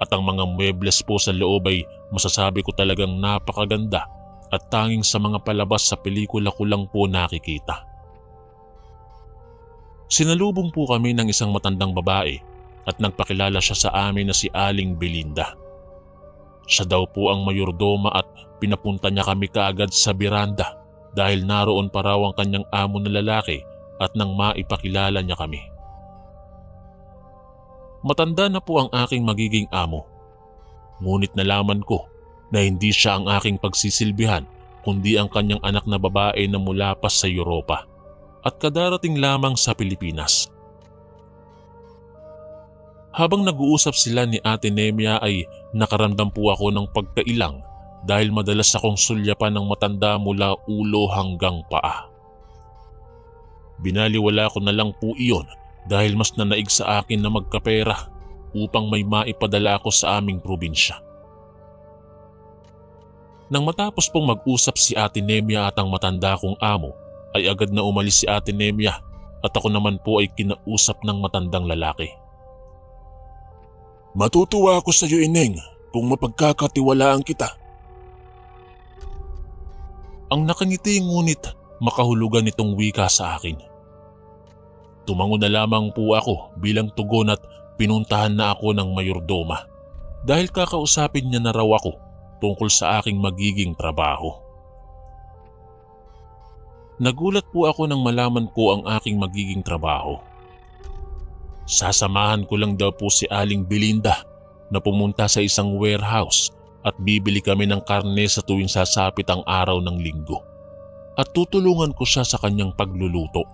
At ang mga muebles po sa loob ay masasabi ko talagang napakaganda at tanging sa mga palabas sa pelikula ko lang po nakikita. Sinalubong po kami ng isang matandang babae at nagpakilala siya sa amin na si Aling Belinda. Siya daw po ang mayordoma at pinapunta niya kami kaagad sa biranda dahil naroon pa raw ang kanyang amo na lalaki at nang maipakilala niya kami. Matanda na po ang aking magiging amo, ngunit nalaman ko na hindi siya ang aking pagsisilbihan kundi ang kanyang anak na babae na mula pa sa Europa at kadarating lamang sa Pilipinas. Habang nag-uusap sila ni Ate Nemia ay nakaramdam po ako ng pagkailang dahil madalas akong sulyapan ng matanda mula ulo hanggang paa. Binaliwala ko na lang po iyon dahil mas nanaig sa akin na magkapera upang may maipadala ako sa aming probinsya. Nang matapos pong mag-usap si Ate Nemia at ang matanda kong amo, ay agad na umalis si Ate Nemia at ako naman po ay kinausap ng matandang lalaki. Matutuwa ako sa iyo, Ineng, kung mapagkakatiwalaan kita. Ang nakangiti ngunit makahulugan nitong wika sa akin. Tumango na lamang po ako bilang tugon at pinuntahan na ako ng mayordoma dahil kakausapin niya na raw ako tungkol sa aking magiging trabaho. Nagulat po ako nang malaman ko ang aking magiging trabaho. Sasamahan ko lang daw po si Aling Belinda na pumunta sa isang warehouse at bibili kami ng karne sa tuwing sasapit ang araw ng linggo at tutulungan ko siya sa kanyang pagluluto.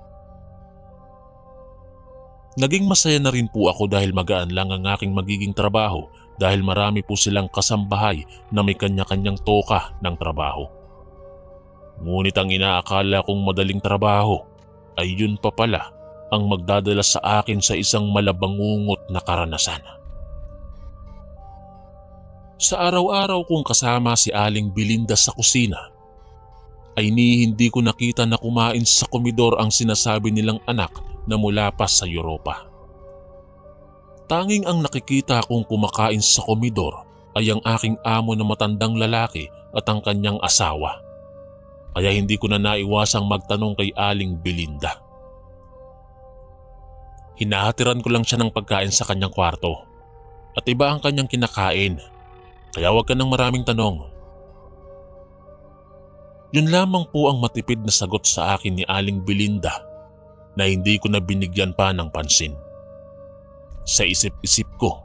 Naging masaya na rin po ako dahil magaan lang ang aking magiging trabaho dahil marami po silang kasambahay na may kanya-kanyang toka ng trabaho. Ngunit ang inaakala kong madaling trabaho ay yun pa pala ang magdadala sa akin sa isang malabangungot na karanasan. Sa araw-araw kong kasama si Aling Belinda sa kusina, ay hindi ko nakita na kumain sa komedor ang sinasabi nilang anak na mula pa sa Europa. Tanging ang nakikita kong kumakain sa komedor ay ang aking amo na matandang lalaki at ang kanyang asawa. Kaya hindi ko na naiwasang magtanong kay Aling Belinda. Hinahatiran ko lang siya ng pagkain sa kanyang kwarto at iba ang kanyang kinakain, kaya huwag ka ng maraming tanong. Yun lamang po ang matipid na sagot sa akin ni Aling Belinda na hindi ko na binigyan pa ng pansin. Sa isip-isip ko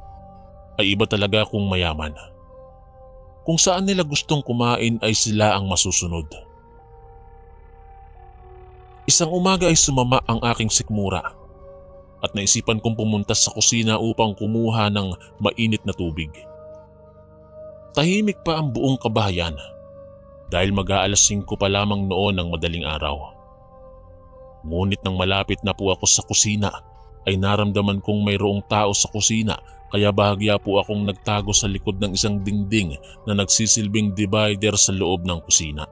ay iba talaga kung mayaman. Kung saan nila gustong kumain ay sila ang masusunod. Isang umaga ay sumama ang aking sikmura at naisipan kong pumunta sa kusina upang kumuha ng mainit na tubig. Tahimik pa ang buong kabahayan dahil mag-aalas 5 pa lamang noon ng madaling araw. Ngunit nang malapit na po ako sa kusina ay naramdaman kong mayroong tao sa kusina kaya bahagya po akong nagtago sa likod ng isang dingding na nagsisilbing divider sa loob ng kusina.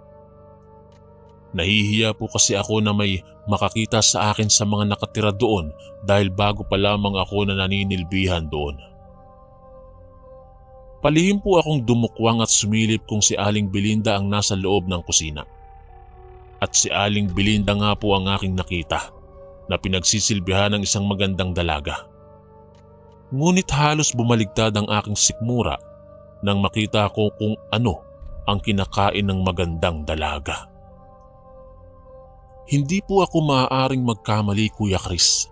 Nahihiya po kasi ako na may makakita sa akin sa mga nakatira doon dahil bago pa lamang ako na naninilbihan doon. Palihim po akong dumukwang at sumilip kung si Aling Belinda ang nasa loob ng kusina. At si Aling Belinda nga po ang aking nakita na pinagsisilbihan ng isang magandang dalaga. Ngunit halos bumaligtad ang aking sikmura nang makita ko kung ano ang kinakain ng magandang dalaga. Hindi po ako maaaring magkamali, Kuya Chris.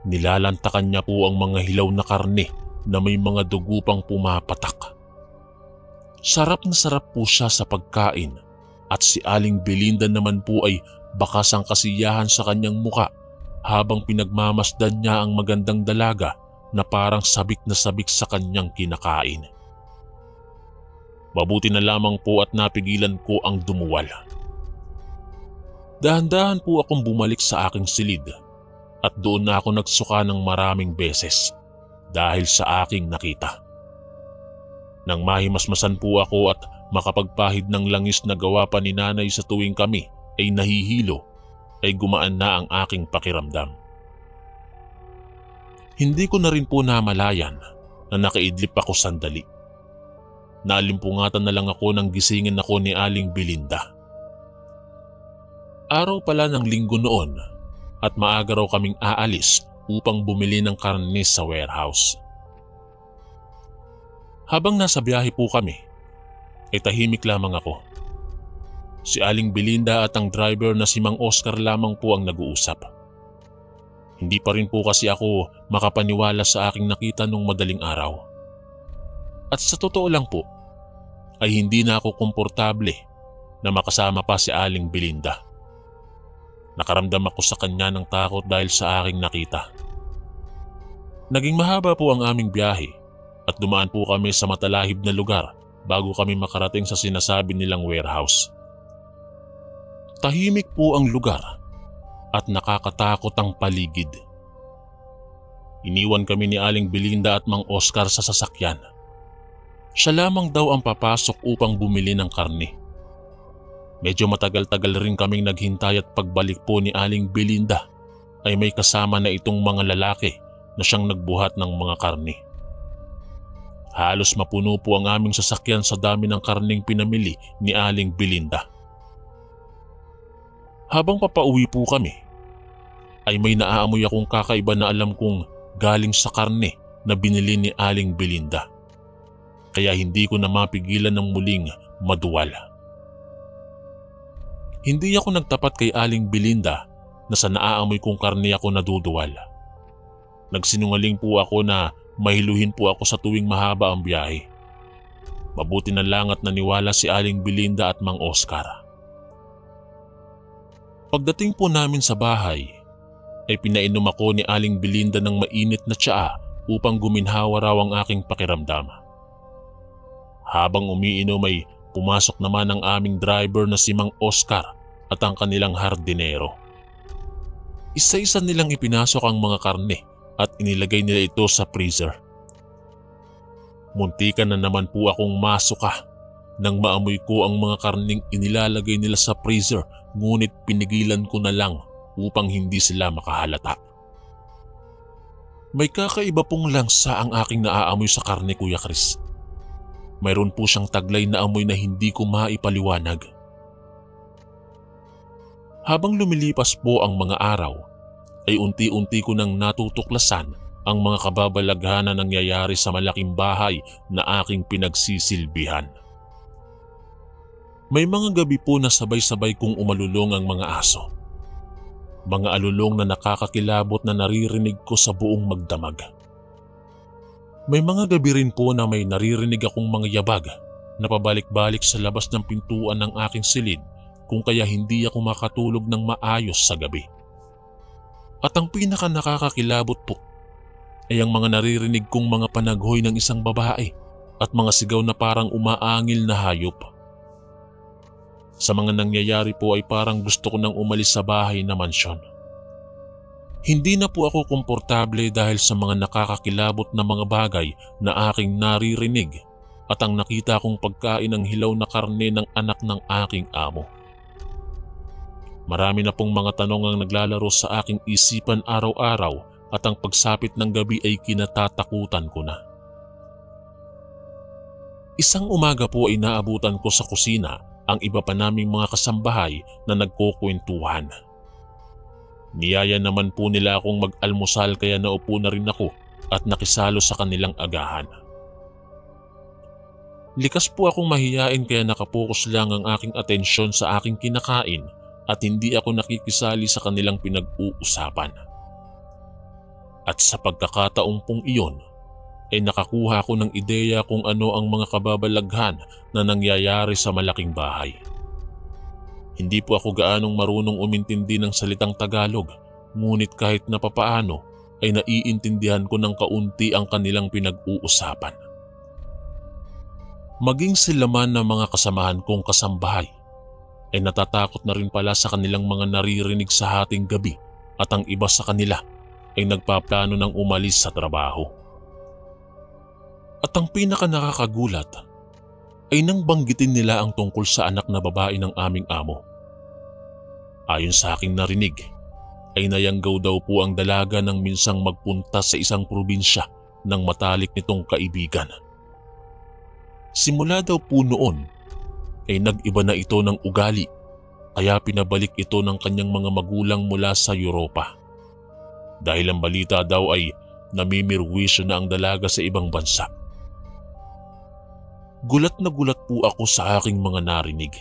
Nilalantakan niya po ang mga hilaw na karne na may mga dugo pang pumapatak. Sarap na sarap po siya sa pagkain at si Aling Belinda naman po ay bakas ang kasiyahan sa kanyang muka habang pinagmamasdan niya ang magandang dalaga na parang sabik na sabik sa kanyang kinakain. Mabuti na lamang po at napigilan ko ang dumuwal. Dahan-dahan po akong bumalik sa aking silid at doon na ako nagsuka ng maraming beses dahil sa aking nakita. Nang mahimasmasan po ako at makapagpahid ng langis na gawa pa ni nanay sa tuwing kami ay nahihilo, ay gumaan na ang aking pakiramdam. Hindi ko na rin po namalayan na nakaidlip ako sandali. Naalimpungatan na lang ako nang gisingin ako ni Aling Belinda. Araw pala ng linggo noon at maaga raw kaming aalis upang bumili ng karne sa warehouse. Habang nasa biyahe po kami, ay tahimik lamang ako. Si Aling Belinda at ang driver na si Mang Oscar lamang po ang nag-uusap. Hindi pa rin po kasi ako makapaniwala sa aking nakita nung madaling araw. At sa totoo lang po, ay hindi na ako komportable na makasama pa si Aling Belinda. Nakaramdam ako sa kanya ng takot dahil sa aking nakita. Naging mahaba po ang aming biyahe at dumaan po kami sa matalahib na lugar bago kami makarating sa sinasabi nilang warehouse. Tahimik po ang lugar at nakakatakot ang paligid. Iniwan kami ni Aling Belinda at Mang Oscar sa sasakyan. Siya lamang daw ang papasok upang bumili ng karne. Medyo matagal-tagal rin kaming naghintay at pagbalik po ni Aling Belinda ay may kasama na itong mga lalaki na siyang nagbuhat ng mga karne. Halos mapuno po ang aming sasakyan sa dami ng karneng pinamili ni Aling Belinda. Habang papauwi po kami, ay may naaamoy akong kakaiba na alam kong galing sa karne na binili ni Aling Belinda. Kaya hindi ko na mapigilan ng muling maduwal. Hindi ako nagtapat kay Aling Belinda na sa naaamoy kong karne ako naduduwal. Nagsinungaling po ako na mahiluhin po ako sa tuwing mahaba ang biyahe. Mabuti na lang at naniwala si Aling Belinda at Mang Oscar. Pagdating po namin sa bahay, ay pinainom ako ni Aling Belinda ng mainit na tsaa upang guminhawa raw ang aking pakiramdam. Habang umiinom ay pumasok naman ang aming driver na si Mang Oscar at ang kanilang hardinero. Isa-isa nilang ipinasok ang mga karne at inilagay nila ito sa freezer. Muntikan na naman po akong masuka nang maamoy ko ang mga karneng inilalagay nila sa freezer, ngunit pinigilan ko na lang upang hindi sila makahalata. May kakaiba pong langsa ang aking naaamoy sa karne, Kuya Chris. Mayroon po siyang taglay na amoy na hindi ko maipaliwanag. Habang lumilipas po ang mga araw, ay unti-unti ko nang natutuklasan ang mga kababalaghan na nangyayari sa malaking bahay na aking pinagsisilbihan. May mga gabi po na sabay-sabay kong umalulong ang mga aso. Mga alulong na nakakakilabot na naririnig ko sa buong magdamag. May mga gabi rin po na may naririnig akong mga yabag na pabalik-balik sa labas ng pintuan ng aking silid kung kaya hindi ako makatulog ng maayos sa gabi. At ang pinaka nakakakilabot po ay ang mga naririnig kong mga panaghoy ng isang babae at mga sigaw na parang umaangil na hayop. Sa mga nangyayari po ay parang gusto ko nang umalis sa bahay na mansyon. Hindi na po ako komportable dahil sa mga nakakakilabot na mga bagay na aking naririnig at ang nakita kong pagkain ng hilaw na karne ng anak ng aking amo. Marami na pong mga tanong ang naglalaro sa aking isipan araw-araw at ang pagsapit ng gabi ay kinatatakutan ko na. Isang umaga po ay naabutan ko sa kusina ang iba pa naming mga kasambahay na nagkukwentuhan. Niyaya naman po nila akong mag-almusal kaya naupo na rin ako at nakisalo sa kanilang agahan. Likas po akong mahiyain kaya nakapokus lang ang aking atensyon sa aking kinakain at hindi ako nakikisali sa kanilang pinag-uusapan. At sa pagkakataong pong iyon, ay nakakuha ko ng ideya kung ano ang mga kababalaghan na nangyayari sa malaking bahay. Hindi po ako gaanong marunong umintindi ng salitang Tagalog, ngunit kahit na papaano ay naiintindihan ko ng kaunti ang kanilang pinag-uusapan. Maging sila man ng mga kasamahan kong kasambahay, ay natatakot na rin pala sa kanilang mga naririnig sa hating gabi at ang iba sa kanila ay nagpaplano ng umalis sa trabaho. At ang pinaka nakakagulat ay nang banggitin nila ang tungkol sa anak na babae ng aming amo. Ayon sa aking narinig, ay nayanggaw daw po ang dalaga nang minsang magpunta sa isang probinsya ng matalik nitong kaibigan. Simula daw po noon ay nag-iba na ito ng ugali kaya pinabalik ito ng kanyang mga magulang mula sa Europa. Dahil ang balita daw ay namimirwisyo na ang dalaga sa ibang bansa. Gulat na gulat po ako sa aking mga narinig.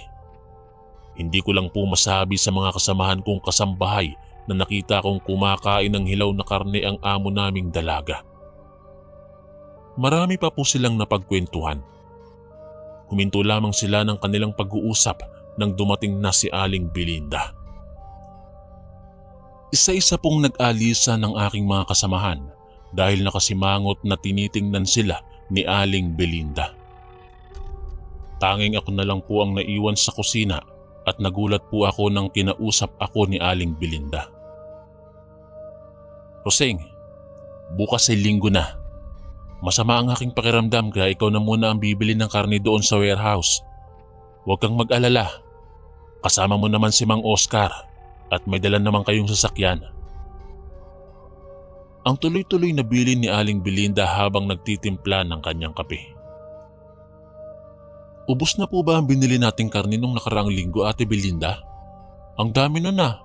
Hindi ko lang po masabi sa mga kasamahan kong kasambahay na nakita kong kumakain ng hilaw na karne ang amo naming dalaga. Marami pa po silang napagkwentuhan. Huminto lamang sila ng kanilang pag-uusap nang dumating na si Aling Belinda. Isa-isa pong nag-alisa ng aking mga kasamahan dahil nakasimangot na tinitingnan sila ni Aling Belinda. Tanging ako na lang po ang naiwan sa kusina at nagulat po ako nang kinausap ako ni Aling Belinda. Roseng, bukas ay linggo na. Masama ang aking pakiramdam kaya ikaw na muna ang bibili ng karne doon sa warehouse. Huwag kang mag-alala. Kasama mo naman si Mang Oscar at may dala naman kayong sasakyan. Ang tuloy-tuloy na bilin ni Aling Belinda habang nagtitimpla ng kanyang kape. Ubus na po ba ang binili nating karne nung nakaraang linggo, Ate Belinda? Ang dami nun na.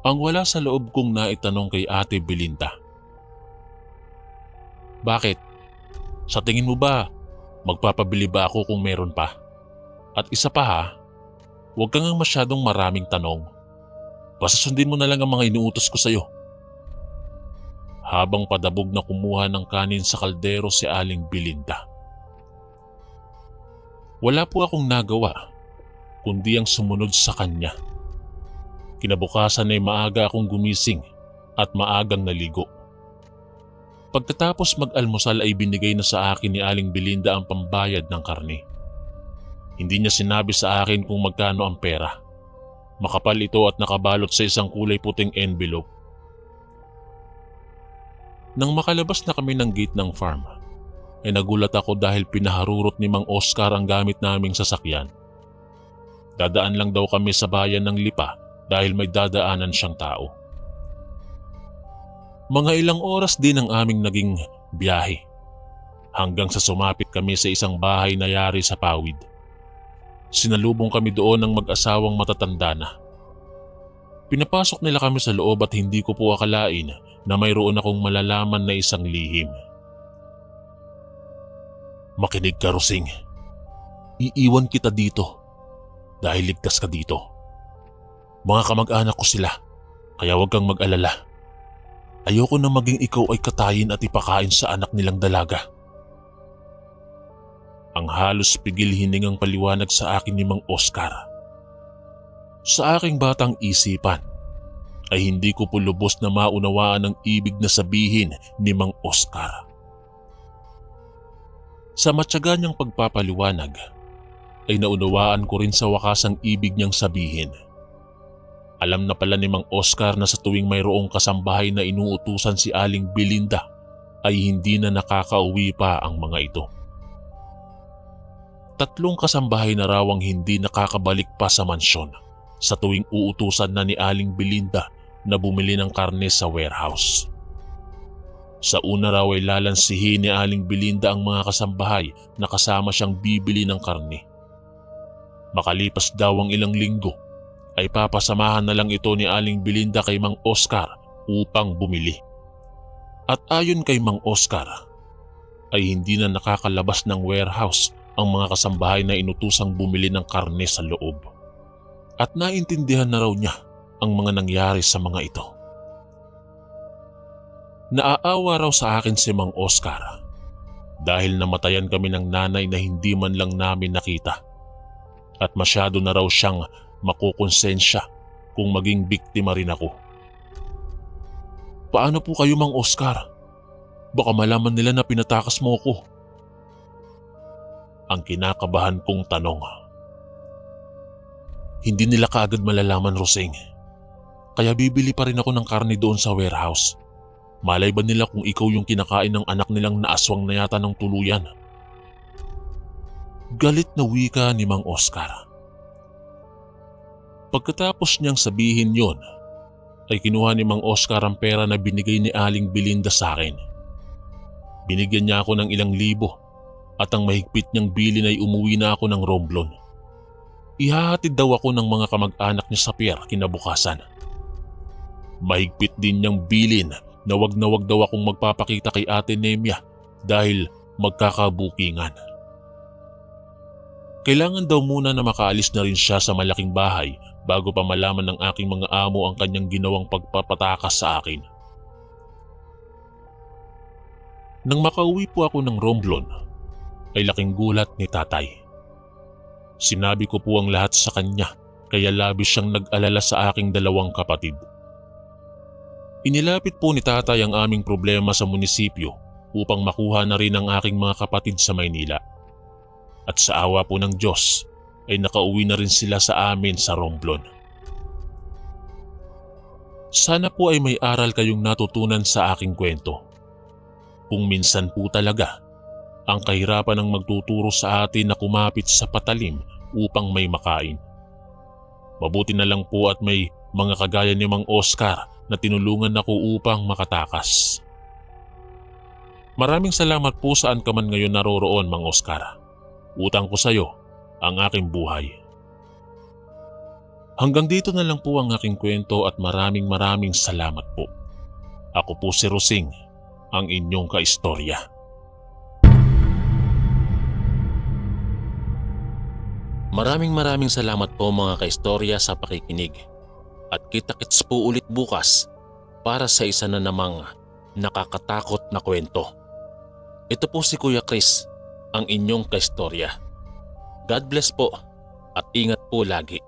Ang wala sa loob kong naitanong kay Ate Belinda. Bakit? Sa tingin mo ba, magpapabili ba ako kung meron pa? At isa pa ha, huwag kang masyadong maraming tanong. Basta sundin mo na lang ang mga inuutos ko sa'yo. Habang padabog na kumuha ng kanin sa kaldero si Aling Belinda. Wala po akong nagawa, kundi ang sumunod sa kanya. Kinabukasan ay maaga akong gumising at maagang naligo. Pagkatapos mag-almusal ay binigay na sa akin ni Aling Belinda ang pambayad ng karne. Hindi niya sinabi sa akin kung magkano ang pera. Makapal ito at nakabalot sa isang kulay puting envelope. Nang makalabas na kami ng gate ng farm, ay nagulat ako dahil pinaharurot ni Mang Oscar ang gamit naming sasakyan. Dadaan lang daw kami sa bayan ng Lipa dahil may dadaanan siyang tao. Mga ilang oras din ang aming naging biyahe hanggang sa sumapit kami sa isang bahay na yari sa pawid. Sinalubong kami doon ng mag-asawang matatanda na. Pinapasok nila kami sa loob at hindi ko po akalain na mayroon akong malalaman na isang lihim. Makinig ka, Roseng. Iiwan kita dito dahil ligtas ka dito. Mga kamag-anak ko sila, kaya huwag kang mag-alala. Ayoko na maging ikaw ay katayin at ipakain sa anak nilang dalaga. Ang halos pigil hiningang paliwanag sa akin ni Mang Oscar. Sa aking batang isipan, ay hindi ko po lubos na maunawaan ang ibig na sabihin ni Mang Oscar. Sa matyaga niyang pagpapaliwanag, ay naunawaan ko rin sa wakas ang ibig niyang sabihin. Alam na pala ni Mang Oscar na sa tuwing mayroong kasambahay na inuutusan si Aling Belinda ay hindi na nakakauwi pa ang mga ito. 3 kasambahay na raw ang hindi nakakabalik pa sa mansyon sa tuwing uutusan na ni Aling Belinda na bumili ng karne sa warehouse. Sa una raw ay lalansihin ni Aling Belinda ang mga kasambahay na kasama siyang bibili ng karne. Makalipas daw ang ilang linggo ay papasamahan na lang ito ni Aling Belinda kay Mang Oscar upang bumili. At ayon kay Mang Oscar ay hindi na nakakalabas ng warehouse ang mga kasambahay na inutusang bumili ng karne sa loob. At naintindihan na raw niya ang mga nangyari sa mga ito. Naaawa raw sa akin si Mang Oscar dahil namatayan kami ng nanay na hindi man lang namin nakita. At masyado na raw siyang makukonsensya kung maging biktima rin ako. Paano po kayo, Mang Oscar? Baka malaman nila na pinatakas mo ako. Ang kinakabahan kong tanong. Hindi nila kaagad malalaman, Roseng. Kaya bibili pa rin ako ng karne doon sa warehouse. Malay ba nila kung ikaw yung kinakain ng anak nilang naaswang na yata ng tuluyan? Galit na wika ni Mang Oscar. Pagkatapos niyang sabihin yon, ay kinuha ni Mang Oscar ang pera na binigay ni Aling Belinda sa akin. Binigyan niya ako ng ilang libo at ang mahigpit niyang bilin ay umuwi na ako ng Romblon. Ihahatid daw ako ng mga kamag-anak niya sa pier kinabukasan. Mahigpit din niyang bilin na wag daw akong magpapakita kay Ate Nemia dahil magkakabukingan. Kailangan daw muna na makaalis na rin siya sa malaking bahay bago pa malaman ng aking mga amo ang kanyang ginawang pagpapatakas sa akin. Nang makauwi po ako ng Romblon, ay laking gulat ni tatay. Sinabi ko po ang lahat sa kanya kaya labis siyang nag-alala sa aking dalawang kapatid. Inilapit po ni tatay ang aming problema sa munisipyo upang makuha na rin ang aking mga kapatid sa Maynila. At sa awa po ng Diyos ay nakauwi na rin sila sa amin sa Romblon. Sana po ay may aral kayong natutunan sa aking kwento. Kung minsan po talaga, ang kahirapan ng magtuturo sa atin na kumapit sa patalim upang may makain. Mabuti na lang po at may mga kagaya ni Mang Oscar na tinulungan ako upang makatakas. Maraming salamat po saan ka man ngayon naroroon, Mang Oscar. Utang ko sa iyo ang aking buhay. Hanggang dito na lang po ang aking kwento at maraming salamat po. Ako po si Rosing, ang inyong kaistorya. Maraming salamat po mga kaistorya sa pakikinig. At kita-kits po ulit bukas para sa isa na namang nakakatakot na kwento. Ito po si Kuya Chris, ang inyong kaistorya. God bless po at ingat po lagi.